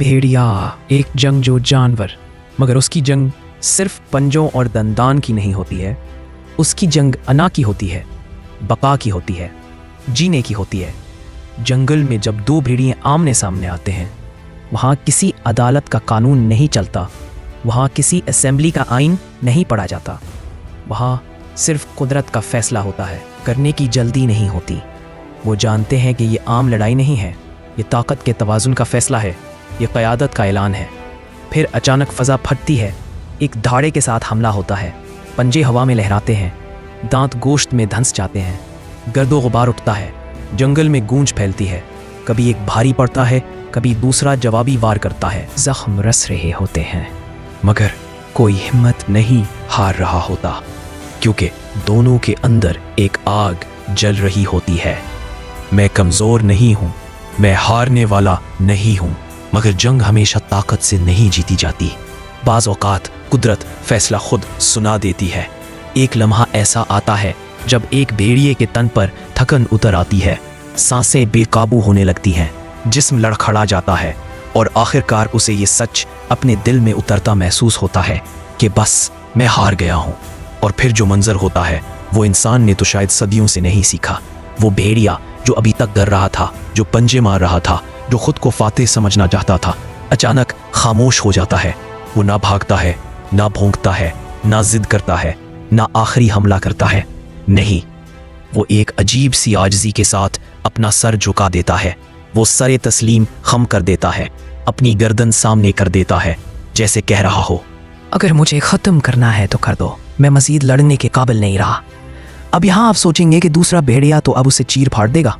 भेड़िया एक जंगजू जानवर, मगर उसकी जंग सिर्फ पंजों और दंदान की नहीं होती है। उसकी जंग अना की होती है, बका की होती है, जीने की होती है। जंगल में जब दो भेड़िए आमने सामने आते हैं, वहाँ किसी अदालत का कानून नहीं चलता, वहाँ किसी असेंबली का आइन नहीं पढ़ा जाता। वहाँ सिर्फ कुदरत का फैसला होता है। करने की जल्दी नहीं होती। वो जानते हैं कि ये आम लड़ाई नहीं है, ये ताकत के तवाज़ुन का फैसला है, ये क़यादत का ऐलान है। फिर अचानक फ़ज़ा फटती है, एक धाड़े के साथ हमला होता है। पंजे हवा में लहराते हैं, दांत गोश्त में धंस जाते हैं, गर्दो गुबार उठता है, जंगल में गूंज फैलती है। कभी एक भारी पड़ता है, कभी दूसरा जवाबी वार करता है। जख्म रस रहे होते हैं, मगर कोई हिम्मत नहीं हार रहा होता, क्योंकि दोनों के अंदर एक आग जल रही होती है। मैं कमज़ोर नहीं हूँ, मैं हारने वाला नहीं हूँ, मगर जंग हमेशा ताकत से नहीं जीती जाती। बाज़ औक़ात कुदरत फैसला खुद सुना देती है। एक लम्हा ऐसा आता है जब एक भेड़िए के तन पर थकन उतर आती है, सांसें बेकाबू होने लगती हैं, जिस्म लड़खड़ा जाता है और आखिरकार उसे ये सच अपने दिल में उतरता महसूस होता है कि बस मैं हार गया हूँ। और फिर जो मंजर होता है वो इंसान ने तो शायद सदियों से नहीं सीखा। वो भेड़िया जो अभी तक डर रहा था, जो पंजे मार रहा था, जो खुद को फातेह समझना चाहता था, अचानक खामोश हो जाता है। वो ना भागता है, ना भौंकता है, ना जिद करता है, ना आखिरी हमला करता है। नहीं, वो एक अजीब सी आजिज़ी के साथ अपना सर झुका देता है। वो सरे तस्लीम खम कर देता है, अपनी गर्दन सामने कर देता है, जैसे कह रहा हो, अगर मुझे ख़त्म करना है तो कर दो, मैं मज़ीद लड़ने के काबिल नहीं रहा। अब यहाँ आप सोचेंगे कि दूसरा भेड़िया तो अब उसे चीर फाड़ देगा।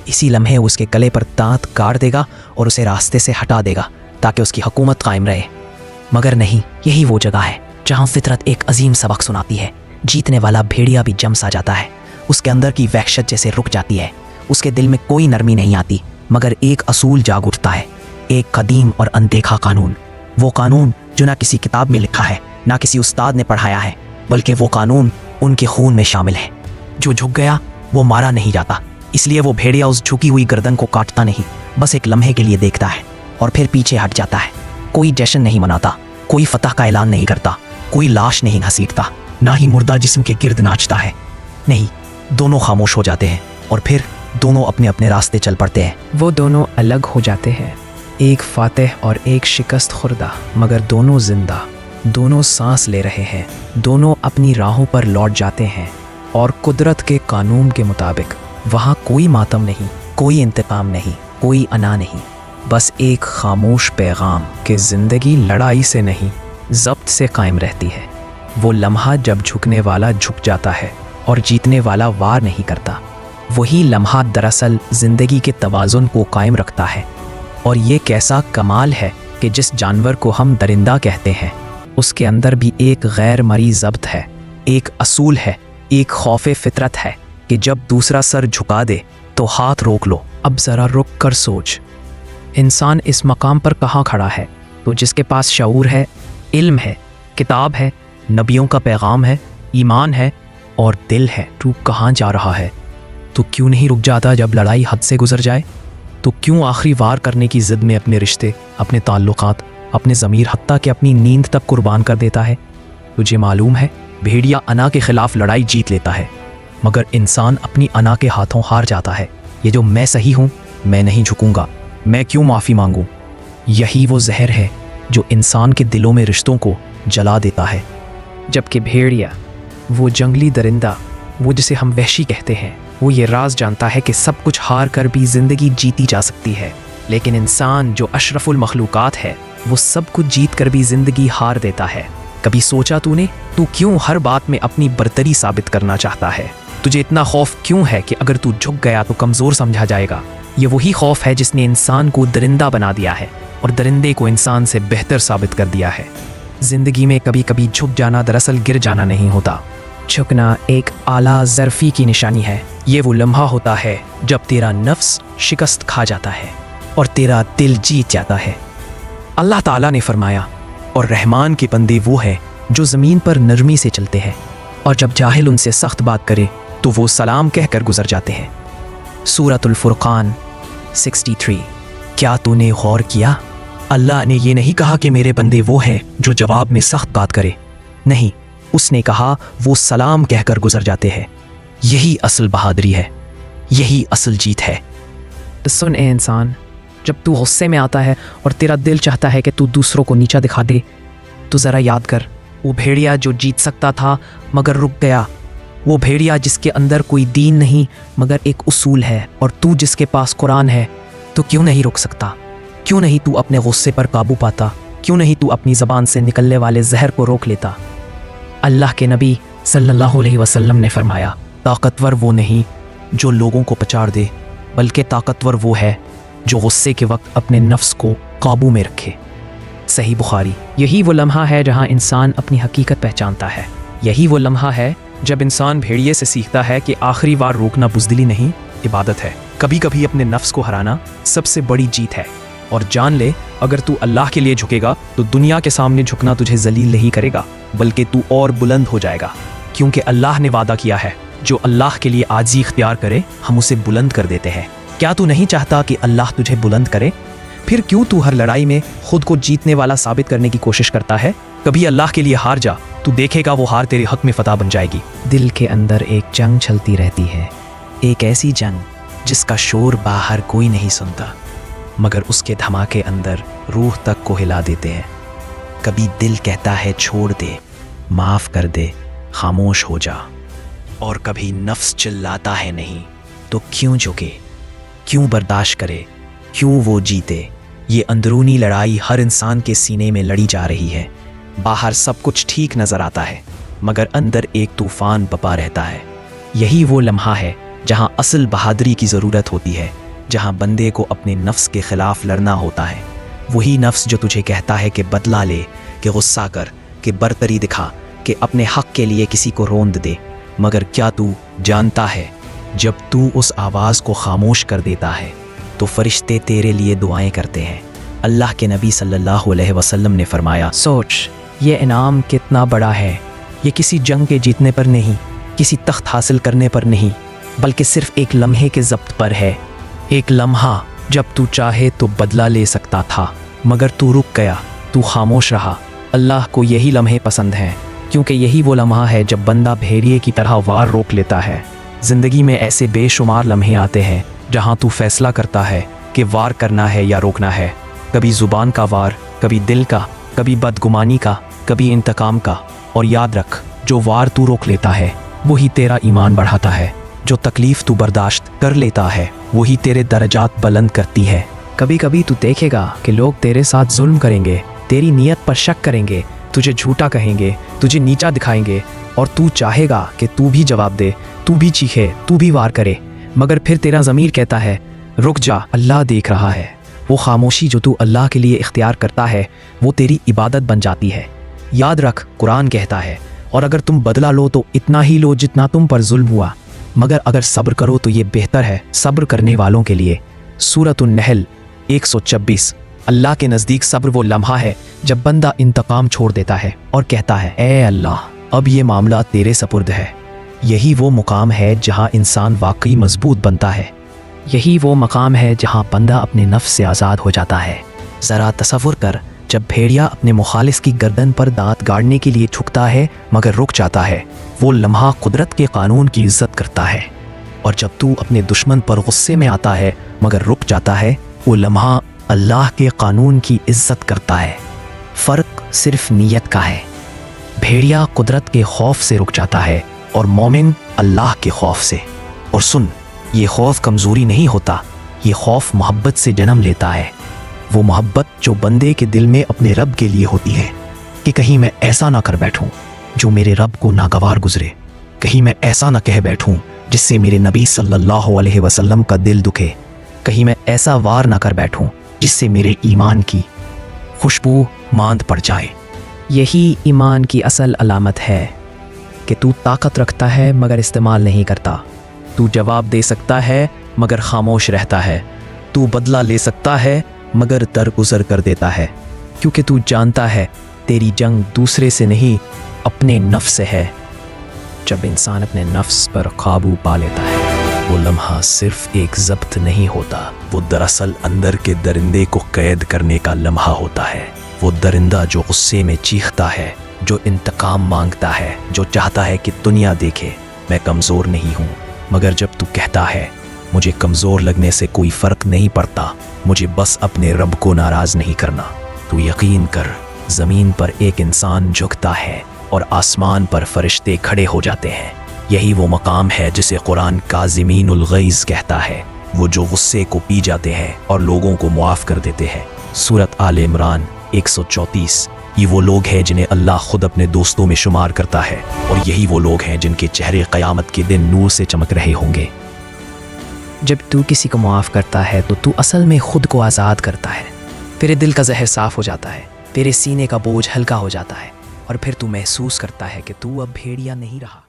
इसी लम्हे उसके गले पर दांत गाड़ देगा और उसे रास्ते से हटा देगा ताकि उसकी हुकूमत कायम रहे। मगर नहीं, यही वो जगह है जहाँ फितरत एक अजीम सबक सुनाती है। जीतने वाला भेड़िया भी जम सा जाता है, उसके अंदर की वहशत जैसे रुक जाती है, उसके दिल में कोई नरमी नहीं आती, मगर एक असूल जाग उठता है, एक कदीम और अनदेखा कानून। वो कानून जो ना किसी किताब में लिखा है, ना किसी उस्ताद ने पढ़ाया है, बल्कि वो कानून उनके खून में शामिल है। जो झुक गया वो मारा नहीं जाता, इसलिए वो भेड़िया उस झुकी हुई गर्दन को काटता नहीं, बस एक लम्हे के लिए देखता है और फिर पीछे हट जाता है। कोई जश्न नहीं मनाता, कोई फतह का ऐलान नहीं करता, कोई लाश नहीं घसीटता, ना ही मुर्दा जिस्म के गिर्द नाचता है। नहीं, दोनों खामोश हो जाते हैं और फिर दोनों अपने अपने रास्ते चल पड़ते हैं। वो दोनों अलग हो जाते हैं, एक फातेह और एक शिकस्त खुर्दा, मगर दोनों जिंदा, दोनों सांस ले रहे हैं, दोनों अपनी राहों पर लौट जाते हैं। और कुदरत के कानून के मुताबिक वहाँ कोई मातम नहीं, कोई इंतकाम नहीं, कोई अना नहीं, बस एक खामोश पैगाम कि ज़िंदगी लड़ाई से नहीं, ज़ब्त से कायम रहती है। वो लम्हा जब झुकने वाला झुक जाता है और जीतने वाला वार नहीं करता, वही लम्हा दरअसल ज़िंदगी के तवाज़ुन को कायम रखता है। और ये कैसा कमाल है कि जिस जानवर को हम दरिंदा कहते हैं, उसके अंदर भी एक गैर मरी ज़ब्त है, एक असूल है, एक खौफ फितरत है कि जब दूसरा सर झुका दे तो हाथ रोक लो। अब ज़रा रुक कर सोच, इंसान इस मकाम पर कहाँ खड़ा है? तो जिसके पास शऊर है, इल्म है, किताब है, नबियों का पैगाम है, ईमान है और दिल है। तू कहाँ जा रहा है? तो क्यों नहीं रुक जाता जब लड़ाई हद से गुजर जाए? तो क्यों आखिरी वार करने की ज़िद में अपने रिश्ते, अपने ताल्लुकात, अपने ज़मीर, हत्ता कि अपनी नींद तक कुर्बान कर देता है? तुझे मालूम है, भेड़िया अना के ख़िलाफ़ लड़ाई जीत लेता है, मगर इंसान अपनी अना के हाथों हार जाता है। ये जो मैं सही हूँ, मैं नहीं झुकूंगा, मैं क्यों माफ़ी मांगूँ, यही वो जहर है जो इंसान के दिलों में रिश्तों को जला देता है। जबकि भेड़िया, वो जंगली दरिंदा, वो जिसे हम वहशी कहते हैं, वो ये राज जानता है कि सब कुछ हार कर भी ज़िंदगी जीती जा सकती है। लेकिन इंसान जो अशरफुल मखलूक़ात है, वो सब कुछ जीत कर भी ज़िंदगी हार देता है। कभी सोचा तूने, तू क्यों हर बात में अपनी बर्तरी साबित करना चाहता है? तुझे इतना खौफ क्यों है कि अगर तू झुक गया तो कमज़ोर समझा जाएगा? ये वही खौफ है जिसने इंसान को दरिंदा बना दिया है और दरिंदे को इंसान से बेहतर साबित कर दिया है। ज़िंदगी में कभी कभी झुक जाना दरअसल गिर जाना नहीं होता। झुकना एक आला ज़र्फ़ी की निशानी है। ये वो लम्हा होता है जब तेरा नफ्स शिकस्त खा जाता है और तेरा दिल जीत जाता है। अल्लाह ताला ने फरमाया, और रहमान के बंदे वो है जो ज़मीन पर नरमी से चलते हैं, और जब जाहिल उनसे सख्त बात करे तो वो सलाम कहकर गुजर जाते हैं। सूरतुल फुरक़ान 63। क्या तूने गौर किया अल्लाह ने ये नहीं कहा कि मेरे बंदे वो हैं जो जवाब में सख्त बात करे, नहीं, उसने कहा वो सलाम कहकर गुजर जाते हैं। यही असल बहादुरी है, यही असल जीत है। तो सुन ए इंसान, जब तू गुस्से में आता है और तेरा दिल चाहता है कि तू दूसरों को नीचा दिखा दे, तो ज़रा याद कर वो भेड़िया जो जीत सकता था मगर रुक गया, वो भेड़िया जिसके अंदर कोई दीन नहीं मगर एक उसूल है, और तू जिसके पास कुरान है, तो क्यों नहीं रुक सकता? क्यों नहीं तू अपने गुस्से पर काबू पाता? क्यों नहीं तू अपनी ज़बान से निकलने वाले जहर को रोक लेता? अल्लाह के नबी सल्लल्लाहु अलैहि वसल्लम ने फरमाया, ताकतवर वो नहीं जो लोगों को पछाड़ दे, बल्कि ताकतवर वो है जो गुस्से के वक्त अपने नफ्स को काबू में रखे। सही बुखारी। यही वो लम्हा है जहाँ इंसान अपनी हकीकत पहचानता है। यही वो लम्हा है जब इंसान भेड़िए से सीखता है कि आखिरी बार रोकना बुज़दिली नहीं, इबादत है। कभी कभी अपने नफ्स को हराना सबसे बड़ी जीत है। और जान ले, अगर तू अल्लाह के लिए झुकेगा तो दुनिया के सामने झुकना तुझे जलील नहीं करेगा, बल्कि तू और बुलंद हो जाएगा, क्योंकि अल्लाह ने वादा किया है जो अल्लाह के लिए आजी इख्तियार करे हम उसे बुलंद कर देते हैं। क्या तू नहीं चाहता कि अल्लाह तुझे बुलंद करे? फिर क्यों तू हर लड़ाई में खुद को जीतने वाला साबित करने की कोशिश करता है? कभी अल्लाह के लिए हार जा, तू देखेगा वो हार तेरे हक में फतह बन जाएगी। दिल के अंदर एक जंग चलती रहती है, एक ऐसी जंग जिसका शोर बाहर कोई नहीं सुनता, मगर उसके धमाके अंदर रूह तक को हिला देते हैं। कभी दिल कहता है छोड़ दे, माफ़ कर दे, खामोश हो जा, और कभी नफ्स चिल्लाता है नहीं तो क्यों झुके, क्यों बर्दाश्त करे, क्यों वो जीते। ये अंदरूनी लड़ाई हर इंसान के सीने में लड़ी जा रही है। बाहर सब कुछ ठीक नज़र आता है, मगर अंदर एक तूफ़ान बपा रहता है। यही वो लम्हा है जहाँ असल बहादुरी की ज़रूरत होती है, जहाँ बंदे को अपने नफ्स के ख़िलाफ़ लड़ना होता है। वही नफ्स जो तुझे कहता है कि बदला ले, कि गुस्सा कर, कि बरतरी दिखा, कि अपने हक़ के लिए किसी को रोंद दे। मगर क्या तू जानता है, जब तू उस आवाज़ को खामोश कर देता है तो फरिश्ते तेरे लिए दुआएं करते हैं। अल्लाह के नबी सल्लल्लाहु अलैहि वसल्लम ने फरमाया, सोच ये इनाम कितना बड़ा है। ये किसी जंग के जीतने पर नहीं, किसी तख्त हासिल करने पर नहीं, बल्कि सिर्फ एक लम्हे के ज़ब्त पर है। एक लम्हा जब तू चाहे तो बदला ले सकता था, मगर तू रुक गया, तू खामोश रहा। अल्लाह को यही लम्हे पसंद हैं, क्योंकि यही वो लम्हा है जब बंदा भेड़िए की तरह वार रोक लेता है। ज़िंदगी में ऐसे बेशुमार लम्हे आते हैं जहाँ तू फैसला करता है कि वार करना है या रोकना है। कभी ज़ुबान का वार, कभी दिल का, कभी बदगुमानी का, कभी इंतकाम का। और याद रख, जो वार तू रोक लेता है वही तेरा ईमान बढ़ाता है। जो तकलीफ़ तू बर्दाश्त कर लेता है वही तेरे दर्जात बुलंद करती है। कभी कभी तू देखेगा कि लोग तेरे साथ जुल्म करेंगे, तेरी नीयत पर शक करेंगे, तुझे झूठा कहेंगे, तुझे नीचा दिखाएंगे, और तू चाहेगा कि तू भी जवाब दे, तू भी चीखे, तू भी वार करे। मगर फिर तेरा ज़मीर कहता है रुक जा, अल्लाह देख रहा है। वो खामोशी जो तू अल्लाह के लिए इख्तियार करता है वो तेरी इबादत बन जाती है। याद रख, कुरान कहता है, और अगर तुम बदला लो तो इतना ही लो जितना तुम पर जुल्म हुआ, मगर अगर सब्र करो तो ये बेहतर है सब्र करने वालों के लिए। सूरतुन नहल 126। अल्लाह के नज़दीक सब्र वो लम्हा है जब बंदा इंतकाम छोड़ देता है और कहता है ए अल्लाह, अब ये मामला तेरे सपुर्द है। यही वो मुकाम है जहाँ इंसान वाकई मजबूत बनता है। यही वो मकाम है जहाँ बंदा अपने नफ्स से आज़ाद हो जाता है। ज़रा तसव्वुर कर, जब भेड़िया अपने मुखालिस की गर्दन पर दांत गाड़ने के लिए झुकता है मगर रुक जाता है, वो लम्हा कुदरत के कानून की इज्जत करता है। और जब तू अपने दुश्मन पर गुस्से में आता है मगर रुक जाता है, वो लम्हा अल्लाह के कानून की इज्जत करता है। फ़र्क सिर्फ नीयत का है। भेड़िया कुदरत के खौफ से रुक जाता है और मोमिन अल्लाह के खौफ से। और सुन, ये खौफ कमज़ोरी नहीं होता, ये खौफ मोहब्बत से जन्म लेता है। वो मोहब्बत जो बंदे के दिल में अपने रब के लिए होती है कि कहीं मैं ऐसा ना कर बैठूं जो मेरे रब को नागवार गुजरे, कहीं मैं ऐसा ना कह बैठूं जिससे मेरे नबी सल्लल्लाहु अलैहि वसल्लम का दिल दुखे, कहीं मैं ऐसा वार ना कर बैठूं जिससे मेरे ईमान की खुशबू मांद पड़ जाए। यही ईमान की असल अलामत है कि तू ताकत रखता है मगर इस्तेमाल नहीं करता। तू जवाब दे सकता है मगर खामोश रहता है। तू बदला ले सकता है मगर दरगुजर कर देता है, क्योंकि तू जानता है तेरी जंग दूसरे से नहीं अपने नफ्स से है। जब इंसान अपने नफ्स पर काबू पा लेता है वो लम्हा सिर्फ एक ज़ब्त नहीं होता, वो दरअसल अंदर के दरिंदे को कैद करने का लम्हा होता है। वो दरिंदा जो गुस्से में चीखता है, जो इंतकाम मांगता है, जो चाहता है कि दुनिया देखे मैं कमज़ोर नहीं हूँ। मगर जब तू कहता है मुझे कमज़ोर लगने से कोई फ़र्क नहीं पड़ता, मुझे बस अपने रब को नाराज़ नहीं करना, तू यकीन कर ज़मीन पर एक इंसान झुकता है और आसमान पर फरिश्ते खड़े हो जाते हैं। यही वो मकाम है जिसे कुरान काज़िमीनुल गैज़ कहता है, वो जो गुस्से को पी जाते हैं और लोगों को मुआफ़ कर देते हैं। सूरत आल इमरान 134। ये वो लोग हैं जिन्हें अल्लाह खुद अपने दोस्तों में शुमार करता है, और यही वो लोग हैं जिनके चेहरे क़यामत के दिन नूर से चमक रहे होंगे। जब तू किसी को माफ़ करता है तो तू असल में खुद को आज़ाद करता है। तेरे दिल का जहर साफ़ हो जाता है, तेरे सीने का बोझ हल्का हो जाता है, और फिर तू महसूस करता है कि तू अब भेड़िया नहीं रहा।